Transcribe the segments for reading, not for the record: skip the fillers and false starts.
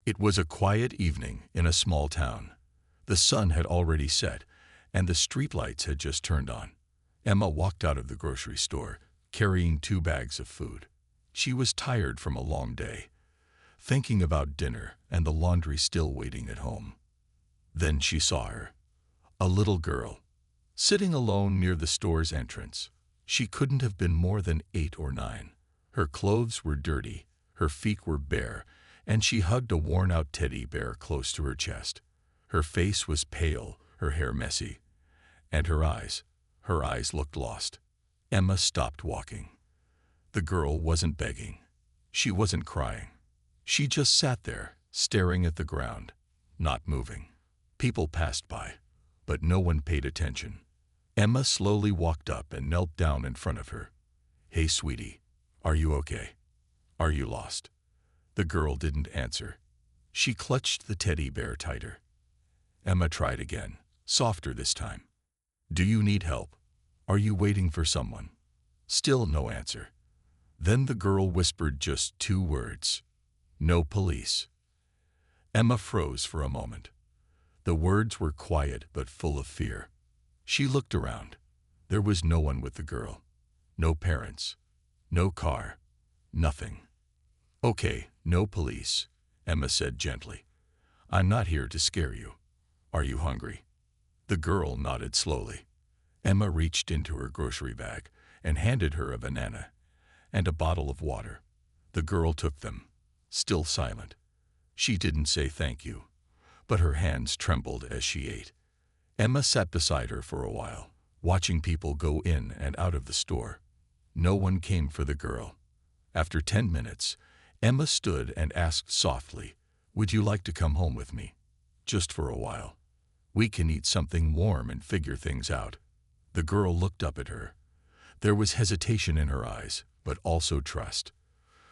It was a quiet evening in a small town. The sun had already set, and the streetlights had just turned on. Emma walked out of the grocery store, carrying 2 bags of food. She was tired from a long day, thinking about dinner and the laundry still waiting at home. Then she saw her, a little girl, sitting alone near the store's entrance. She couldn't have been more than 8 or 9. Her clothes were dirty, her feet were bare, and she hugged a worn-out teddy bear close to her chest. Her face was pale, her hair messy, and her eyes looked lost. Emma stopped walking. The girl wasn't begging. She wasn't crying. She just sat there, staring at the ground, not moving. People passed by, but no one paid attention. Emma slowly walked up and knelt down in front of her. "Hey, sweetie, are you okay? Are you lost?" The girl didn't answer. She clutched the teddy bear tighter. Emma tried again, softer this time. "Do you need help? Are you waiting for someone?" Still no answer. Then the girl whispered just 2 words. "No police." Emma froze for a moment. The words were quiet but full of fear. She looked around. There was no one with the girl. No parents. No car. Nothing. "Okay, no police," Emma said gently. "I'm not here to scare you. Are you hungry?" The girl nodded slowly. Emma reached into her grocery bag and handed her a banana and a bottle of water. The girl took them, still silent. She didn't say thank you, but her hands trembled as she ate. Emma sat beside her for a while, watching people go in and out of the store. No one came for the girl. After 10 minutes, Emma stood and asked softly, "Would you like to come home with me? Just for a while. We can eat something warm and figure things out." The girl looked up at her. There was hesitation in her eyes, but also trust.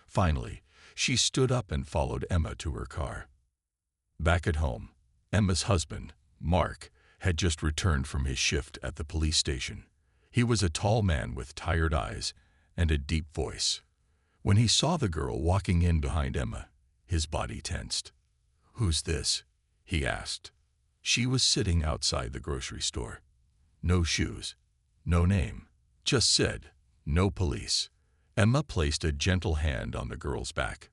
Finally, she stood up and followed Emma to her car. Back at home, Emma's husband, Mark, had just returned from his shift at the police station. He was a tall man with tired eyes and a deep voice. When he saw the girl walking in behind Emma, his body tensed. "Who's this?" he asked. She was sitting outside the grocery store. No shoes, no name, just said, "No police." Emma placed a gentle hand on the girl's back.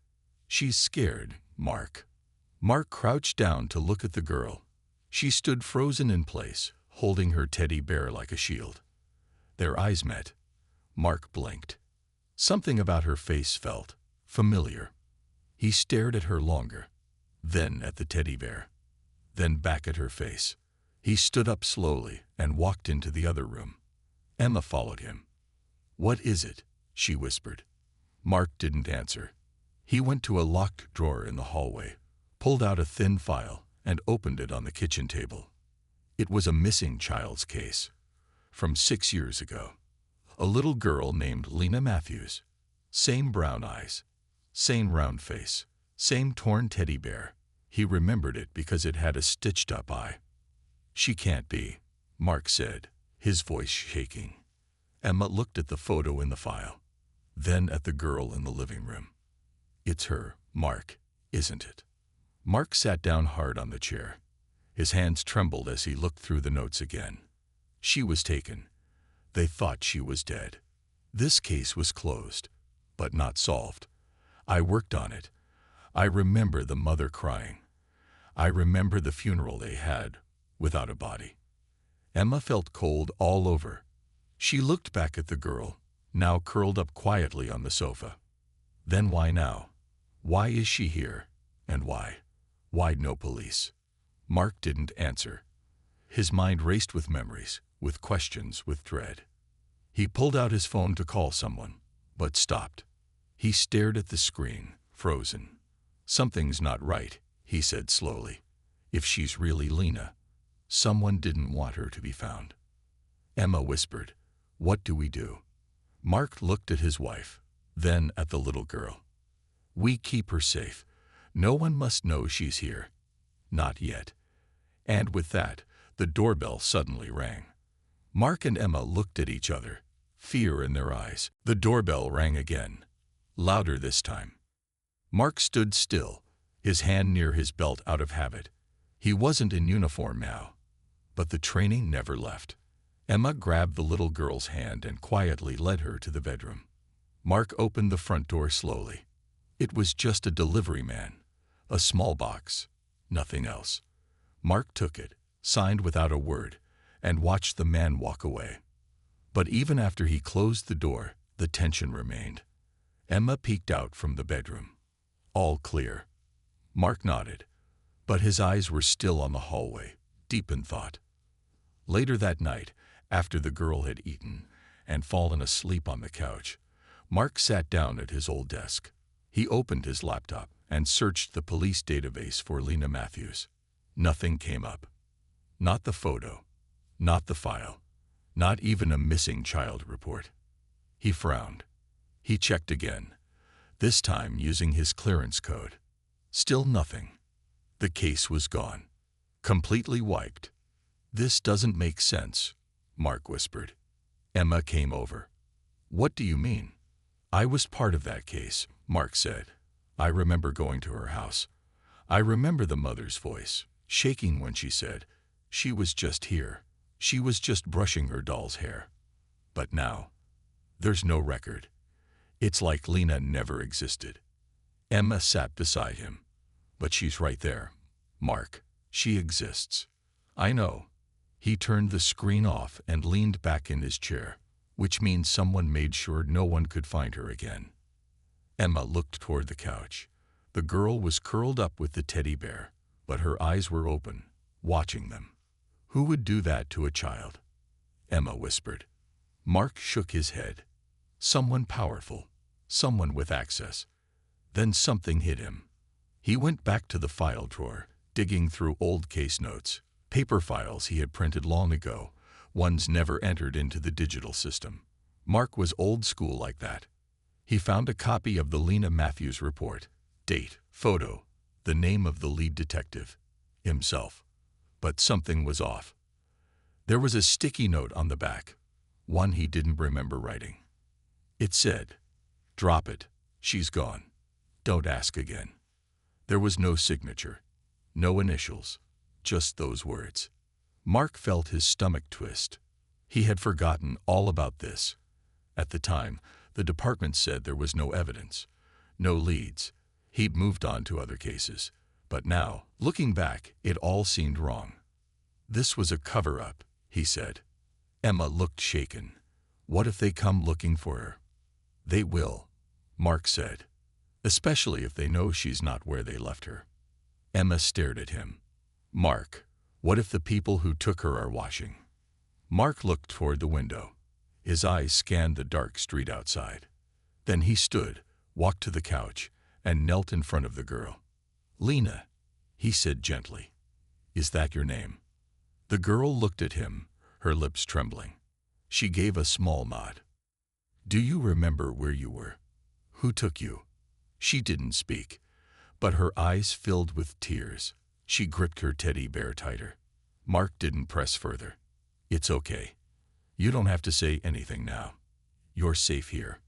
"She's scared, Mark." Mark crouched down to look at the girl. She stood frozen in place, holding her teddy bear like a shield. Their eyes met. Mark blinked. Something about her face felt familiar. He stared at her longer, then at the teddy bear, then back at her face. He stood up slowly and walked into the other room. Emma followed him. "What is it?" she whispered. Mark didn't answer. He went to a locked drawer in the hallway, pulled out a thin file, and opened it on the kitchen table. It was a missing child's case, from 6 years ago. A little girl named Lena Matthews. Same brown eyes, same round face, same torn teddy bear. He remembered it because it had a stitched-up eye. "She can't be," Mark said, his voice shaking. Emma looked at the photo in the file, then at the girl in the living room. "It's her, Mark, isn't it?" Mark sat down hard on the chair. His hands trembled as he looked through the notes again. She was taken. They thought she was dead. This case was closed, but not solved. I worked on it. I remember the mother crying. I remember the funeral they had, without a body. Emma felt cold all over. She looked back at the girl, now curled up quietly on the sofa. Then why now? Why is she here? And why? Why no police? Mark didn't answer. His mind raced with memories, with questions, with dread. He pulled out his phone to call someone, but stopped. He stared at the screen, frozen. "Something's not right," he said slowly. "If she's really Lena, someone didn't want her to be found." Emma whispered, "What do we do?" Mark looked at his wife, then at the little girl. "We keep her safe. No one must know she's here. Not yet." And with that, the doorbell suddenly rang. Mark and Emma looked at each other, fear in their eyes. The doorbell rang again, louder this time. Mark stood still, his hand near his belt out of habit. He wasn't in uniform now, but the training never left. Emma grabbed the little girl's hand and quietly led her to the bedroom. Mark opened the front door slowly. It was just a delivery man, a small box, nothing else. Mark took it, signed without a word, and watched the man walk away. But even after he closed the door, the tension remained. Emma peeked out from the bedroom. All clear. Mark nodded, but his eyes were still on the hallway, deep in thought. Later that night, after the girl had eaten and fallen asleep on the couch, Mark sat down at his old desk. He opened his laptop and searched the police database for Lena Matthews. Nothing came up. Not the photo, not the file, not even a missing child report. He frowned. He checked again, this time using his clearance code. Still nothing. The case was gone. Completely wiped. "This doesn't make sense," Mark whispered. Emma came over. "What do you mean?" "I was part of that case," Mark said. "I remember going to her house. I remember the mother's voice, shaking when she said, 'She was just here. She was just brushing her doll's hair.' But now, there's no record. It's like Lena never existed." Emma sat beside him. "But she's right there, Mark. She exists." "I know." He turned the screen off and leaned back in his chair, which means someone made sure no one could find her again. Emma looked toward the couch. The girl was curled up with the teddy bear, but her eyes were open, watching them. "Who would do that to a child?" Emma whispered. Mark shook his head. "Someone powerful, someone with access." Then something hit him. He went back to the file drawer, digging through old case notes, paper files he had printed long ago, ones never entered into the digital system. Mark was old school like that. He found a copy of the Lena Matthews report, date, photo, the name of the lead detective, himself. But something was off. There was a sticky note on the back, one he didn't remember writing. It said, "Drop it, she's gone. Don't ask again." There was no signature, no initials, just those words. Mark felt his stomach twist. He had forgotten all about this. At the time, the department said there was no evidence, no leads. He'd moved on to other cases. But now, looking back, it all seemed wrong. "This was a cover-up," he said. Emma looked shaken. "What if they come looking for her?" "They will," Mark said. "Especially if they know she's not where they left her." Emma stared at him. "Mark, what if the people who took her are watching?" Mark looked toward the window. His eyes scanned the dark street outside. Then he stood, walked to the couch, and knelt in front of the girl. "Lena," he said gently. "Is that your name?" The girl looked at him, her lips trembling. She gave a small nod. "Do you remember where you were? Who took you?" She didn't speak, but her eyes filled with tears. She gripped her teddy bear tighter. Mark didn't press further. "It's okay. You don't have to say anything now. You're safe here."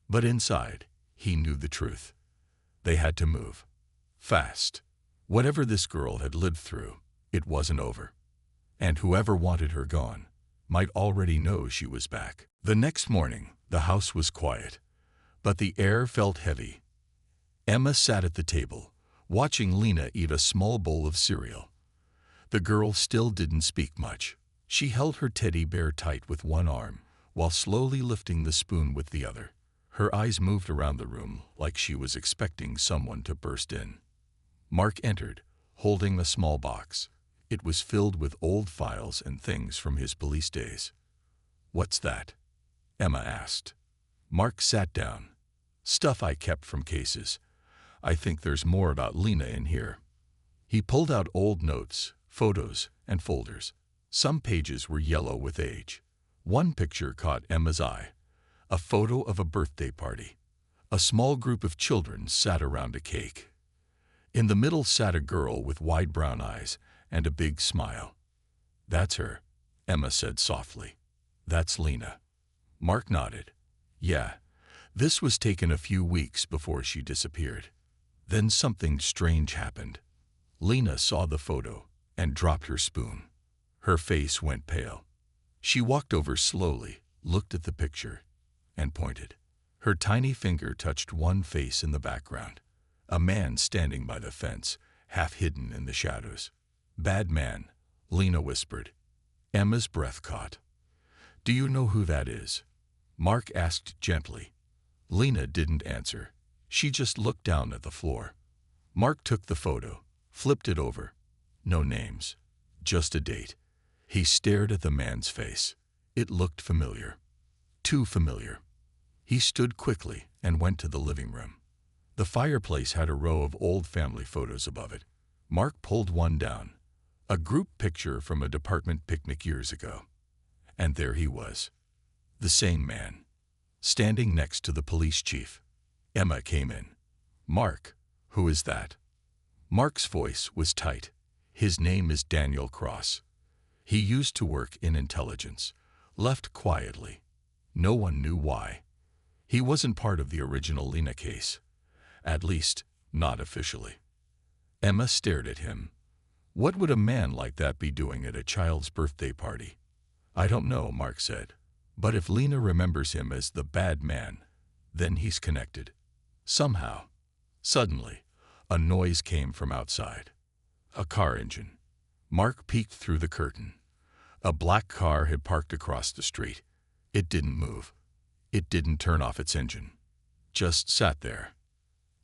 But inside, he knew the truth. They had to move. Fast. Whatever this girl had lived through, it wasn't over. And whoever wanted her gone might already know she was back. The next morning, the house was quiet, but the air felt heavy. Emma sat at the table, watching Lena eat a small bowl of cereal. The girl still didn't speak much. She held her teddy bear tight with one arm, while slowly lifting the spoon with the other. Her eyes moved around the room like she was expecting someone to burst in. Mark entered, holding a small box. It was filled with old files and things from his police days. "What's that?" Emma asked. Mark sat down. "Stuff I kept from cases. I think there's more about Lena in here." He pulled out old notes, photos, and folders. Some pages were yellow with age. One picture caught Emma's eye. A photo of a birthday party. A small group of children sat around a cake. In the middle sat a girl with wide brown eyes and a big smile. "That's her," Emma said softly. "That's Lena." Mark nodded. "Yeah, this was taken a few weeks before she disappeared." Then something strange happened. Lena saw the photo and dropped her spoon. Her face went pale. She walked over slowly, looked at the picture, and pointed. Her tiny finger touched one face in the background. A man standing by the fence, half hidden in the shadows. "Bad man," Lena whispered. Emma's breath caught. "Do you know who that is?" Mark asked gently. Lena didn't answer. She just looked down at the floor. Mark took the photo, flipped it over. No names, just a date. He stared at the man's face. It looked familiar. Too familiar. He stood quickly and went to the living room. The fireplace had a row of old family photos above it. Mark pulled one down. A group picture from a department picnic years ago. And there he was. The same man. Standing next to the police chief. Emma came in. "Mark, who is that?" Mark's voice was tight. "His name is Daniel Cross. He used to work in intelligence. Left quietly. No one knew why. He wasn't part of the original Lena case. At least, not officially." Emma stared at him. What would a man like that be doing at a child's birthday party? "I don't know," Mark said. "But if Lena remembers him as the bad man, then he's connected. Somehow." Suddenly, a noise came from outside. A car engine. Mark peeked through the curtain. A black car had parked across the street. It didn't move. It didn't turn off its engine. Just sat there.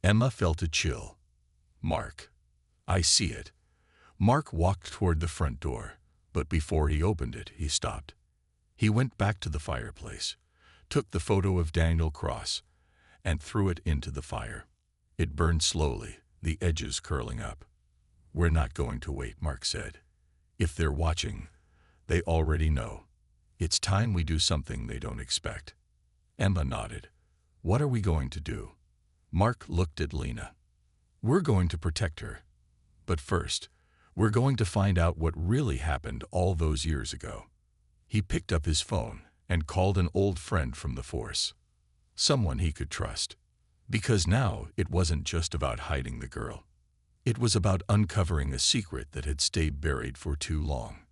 Emma felt a chill. "Mark, I see it." Mark walked toward the front door, but before he opened it, he stopped. He went back to the fireplace, took the photo of Daniel Cross, and threw it into the fire. It burned slowly, the edges curling up. "We're not going to wait," Mark said. "If they're watching, they already know. It's time we do something they don't expect." Emma nodded. "What are we going to do?" Mark looked at Lena. "We're going to protect her. But first, we're going to find out what really happened all those years ago." He picked up his phone and called an old friend from the force. Someone he could trust. Because now it wasn't just about hiding the girl. It was about uncovering a secret that had stayed buried for too long.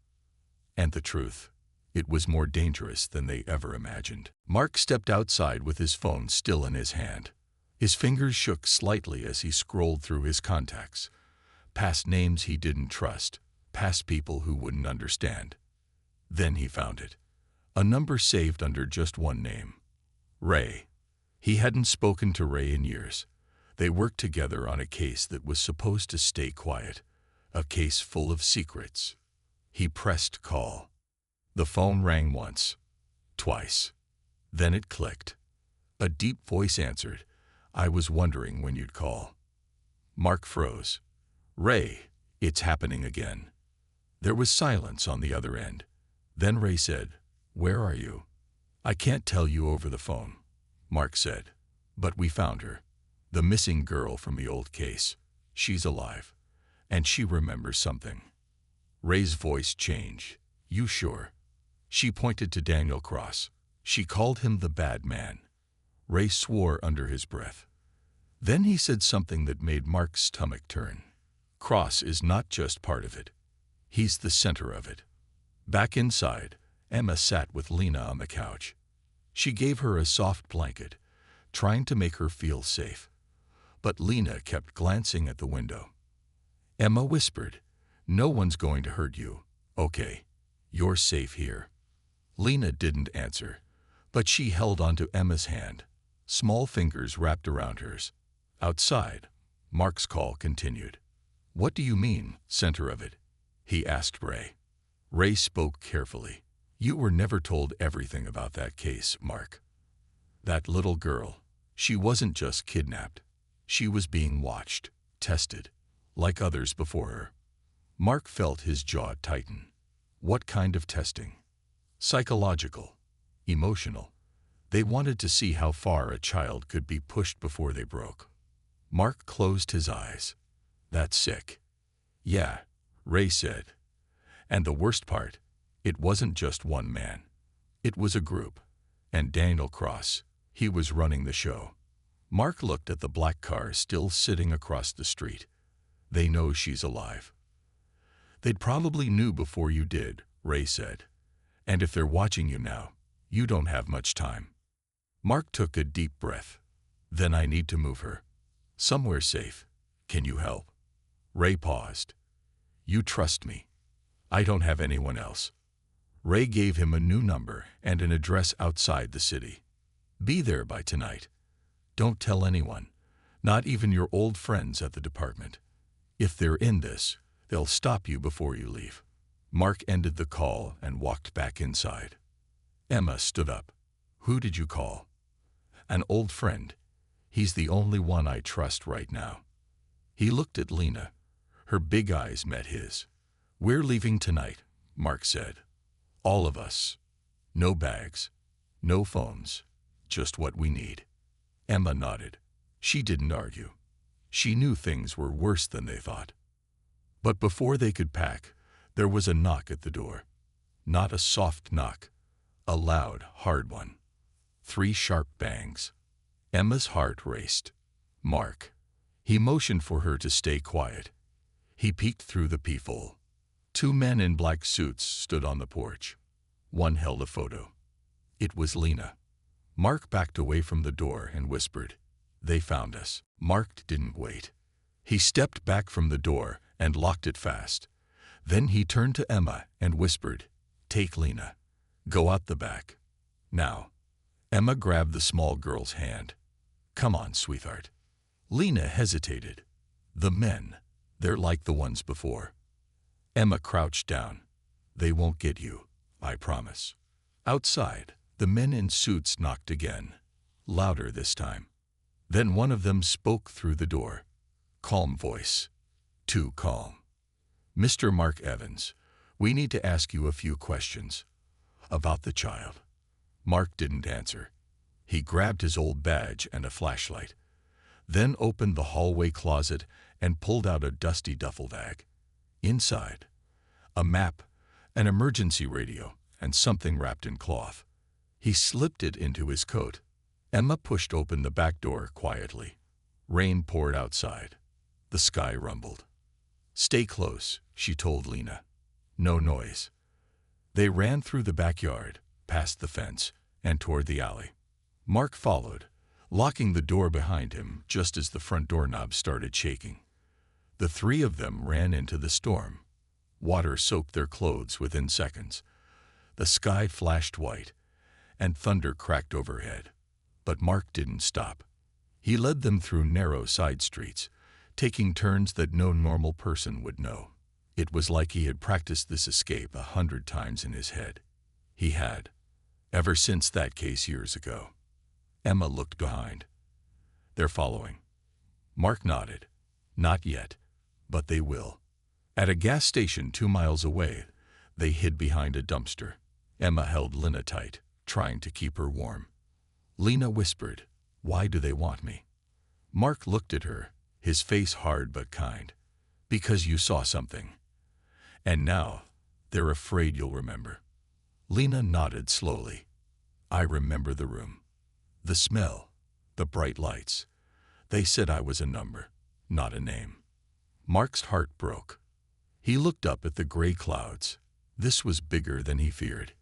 And the truth, it was more dangerous than they ever imagined. Mark stepped outside with his phone still in his hand. His fingers shook slightly as he scrolled through his contacts, past names he didn't trust, past people who wouldn't understand. Then he found it. A number saved under just one name. Ray. He hadn't spoken to Ray in years. They worked together on a case that was supposed to stay quiet, a case full of secrets. He pressed call. The phone rang once, twice. Then it clicked. A deep voice answered. "I was wondering when you'd call." Mark froze. "Ray, it's happening again." There was silence on the other end. Then Ray said, "Where are you?" "I can't tell you over the phone," Mark said. "But we found her. The missing girl from the old case. She's alive. And she remembers something." Ray's voice changed. "You sure?" She pointed to Daniel Cross. She called him the bad man. Ray swore under his breath. Then he said something that made Mark's stomach turn. "Cross is not just part of it. He's the center of it." Back inside, Emma sat with Lena on the couch. She gave her a soft blanket, trying to make her feel safe. But Lena kept glancing at the window. Emma whispered, "No one's going to hurt you, okay? You're safe here." Lena didn't answer, but she held onto Emma's hand, small fingers wrapped around hers. Outside, Mark's call continued. "What do you mean, center of it?" he asked Ray. Ray spoke carefully. "You were never told everything about that case, Mark. That little girl, she wasn't just kidnapped. She was being watched, tested, like others before her." Mark felt his jaw tighten. What kind of testing? Psychological, emotional. They wanted to see how far a child could be pushed before they broke. Mark closed his eyes. "That's sick." "Yeah," Ray said. "And the worst part, it wasn't just one man. It was a group. And Daniel Cross, he was running the show." Mark looked at the black car still sitting across the street. They know she's alive. They'd probably knew before you did, Ray said. And if they're watching you now, you don't have much time. Mark took a deep breath. Then I need to move her. Somewhere safe. Can you help? Ray paused. You trust me. I don't have anyone else. Ray gave him a new number and an address outside the city. Be there by tonight. Don't tell anyone, not even your old friends at the department. If they're in this, they'll stop you before you leave. Mark ended the call and walked back inside. Emma stood up. Who did you call? An old friend. He's the only one I trust right now. He looked at Lena. Her big eyes met his. We're leaving tonight, Mark said. All of us. No bags. No phones. Just what we need. Emma nodded. She didn't argue. She knew things were worse than they thought. But before they could pack, there was a knock at the door. Not a soft knock. A loud, hard one. 3 sharp bangs. Emma's heart raced. Mark. He motioned for her to stay quiet. He peeked through the peephole. 2 men in black suits stood on the porch. One held a photo. It was Lena. Mark backed away from the door and whispered, They found us. Mark didn't wait. He stepped back from the door and locked it fast. Then he turned to Emma and whispered, Take Lena. Go out the back. Now. Emma grabbed the small girl's hand. Come on, sweetheart. Lena hesitated. The men, they're like the ones before. Emma crouched down. They won't get you, I promise. Outside, the men in suits knocked again, louder this time. Then one of them spoke through the door. Calm voice. Too calm. Mr. Mark Evans, we need to ask you a few questions. About the child. Mark didn't answer. He grabbed his old badge and a flashlight, then opened the hallway closet and pulled out a dusty duffel bag. Inside, a map, an emergency radio, and something wrapped in cloth. He slipped it into his coat. Emma pushed open the back door quietly. Rain poured outside. The sky rumbled. Stay close, she told Lena. No noise. They ran through the backyard, past the fence, and toward the alley. Mark followed, locking the door behind him just as the front doorknob started shaking. The 3 of them ran into the storm. Water soaked their clothes within seconds. The sky flashed white, and thunder cracked overhead. But Mark didn't stop. He led them through narrow side streets, taking turns that no normal person would know. It was like he had practiced this escape 100 times in his head. He had, ever since that case years ago. Emma looked behind. They're following. Mark nodded. Not yet, but they will. At a gas station 2 miles away, they hid behind a dumpster. Emma held Lena tight, trying to keep her warm. Lena whispered, Why do they want me? Mark looked at her, his face hard but kind. Because you saw something. And now, they're afraid you'll remember. Lena nodded slowly. I remember the room. The smell. The bright lights. They said I was a number, not a name. Mark's heart broke. He looked up at the gray clouds. This was bigger than he feared.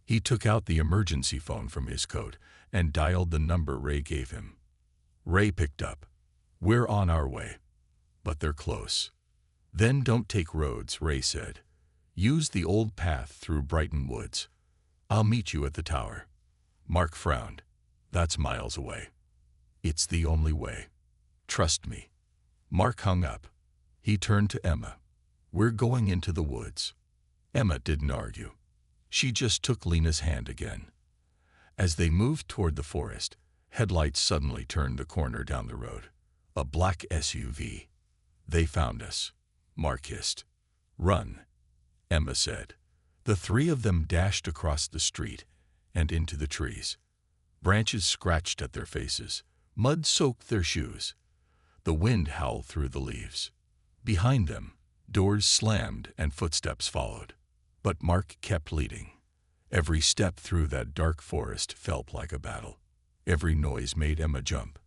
He took out the emergency phone from his coat and dialed the number Ray gave him. Ray picked up. We're on our way. But they're close. Then don't take roads, Ray said. Use the old path through Brighton Woods. I'll meet you at the tower. Mark frowned. That's miles away. It's the only way. Trust me. Mark hung up. He turned to Emma. We're going into the woods. Emma didn't argue. She just took Lena's hand again. As they moved toward the forest, headlights suddenly turned the corner down the road. A black SUV. They found us. Mark hissed. Run, Emma said. The 3 of them dashed across the street and into the trees. Branches scratched at their faces. Mud soaked their shoes. The wind howled through the leaves. Behind them, doors slammed and footsteps followed. But Mark kept leading. Every step through that dark forest felt like a battle. Every noise made Emma jump.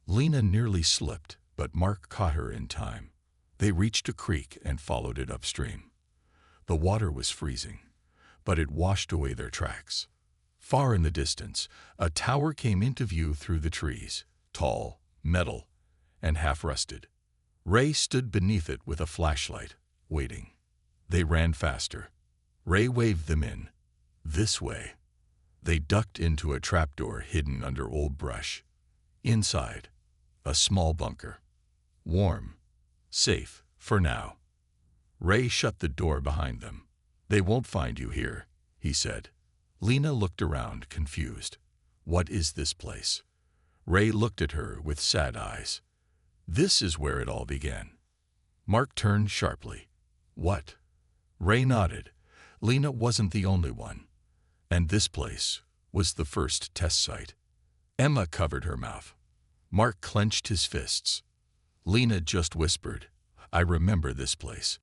Lena nearly slipped, but Mark caught her in time. They reached a creek and followed it upstream. The water was freezing, but it washed away their tracks. Far in the distance, a tower came into view through the trees, tall, metal, and half-rusted. Ray stood beneath it with a flashlight, waiting. They ran faster. Ray waved them in. This way. They ducked into a trapdoor hidden under old brush. Inside, a small bunker. Warm. Safe, for now. Ray shut the door behind them. They won't find you here, he said. Lena looked around, confused. What is this place? Ray looked at her with sad eyes. This is where it all began. Mark turned sharply. What? Ray nodded. Lena wasn't the only one. And this place was the first test site. Emma covered her mouth. Mark clenched his fists. Lena just whispered, I remember this place.